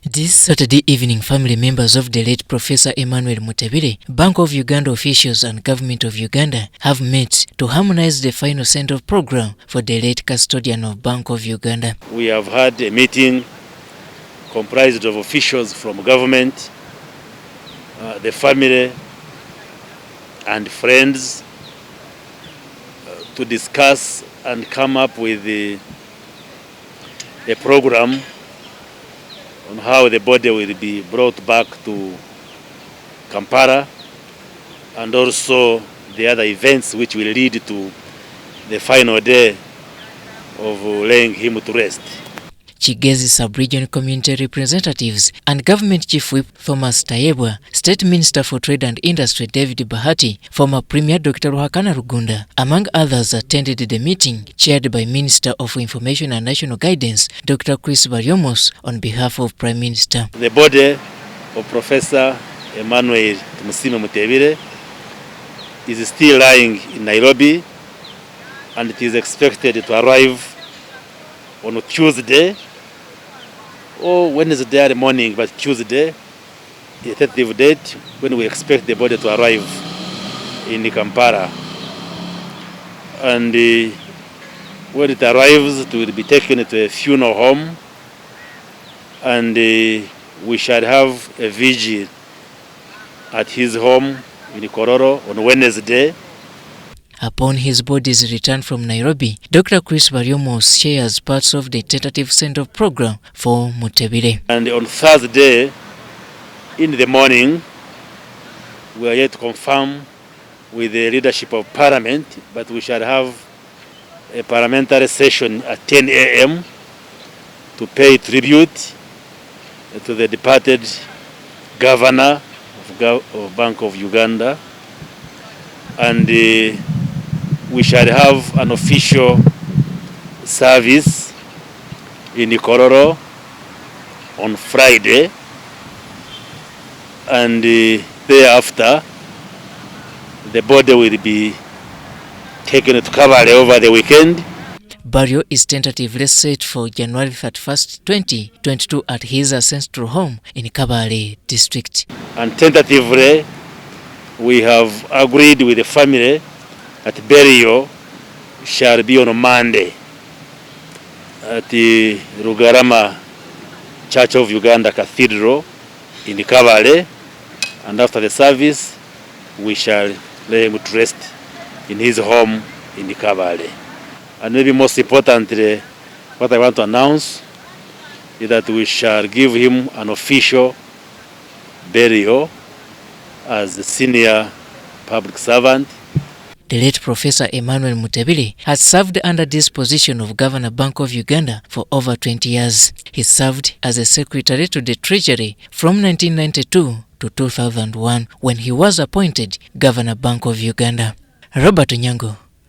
This Saturday evening, family members of the late Professor Emmanuel Mutebile, Bank of Uganda officials and Government of Uganda have met to harmonize the final send-off program for the late custodian of Bank of Uganda. We have had a meeting comprised of officials from government, the family and friends to discuss and come up with a program on how the body will be brought back to Kampala, and also the other events which will lead to the final day of laying him to rest. Kigezi Sub-Region community representatives and Government Chief Whip Thomas Tayebwa, State Minister for Trade and Industry David Bahati, former Premier Dr. Ruhakana Rugunda, among others, attended the meeting chaired by Minister of Information and National Guidance Dr. Chris Baryomos on behalf of Prime Minister. The body of Professor Emmanuel Tumusiime Mutebile is still lying in Nairobi, and it is expected to arrive on Tuesday or Wednesday morning, but Tuesday, the 30th date, when we expect the body to arrive in Kampala. And when it arrives, it will be taken to a funeral home, and we shall have a vigil at his home in Kororo on Wednesday. Upon his body's return from Nairobi, Dr. Chris Baryomos shares parts of the tentative send-off program for Mutebile. And on Thursday, in the morning, we are yet to confirm with the leadership of Parliament, but we shall have a parliamentary session at 10 a.m. to pay tribute to the departed governor of Bank of Uganda, and we shall have an official service in Kororo on Friday, and thereafter the body will be taken to Kabale over the weekend. Burial is tentatively set for January 31st, 2022 at his ancestral home in Kabale district. And tentatively, we have agreed with the family that burial shall be on Monday at the Rugarama Church of Uganda Cathedral in Kabale, and after the service we shall lay him to rest in his home in Kabale. And maybe most importantly, what I want to announce is that we shall give him an official burial as a senior public servant. The late Professor Emmanuel Mutebile has served under this position of Governor Bank of Uganda for over 20 years. He served as a Secretary to the Treasury from 1992 to 2001 when he was appointed Governor Bank of Uganda. Robert Onyango,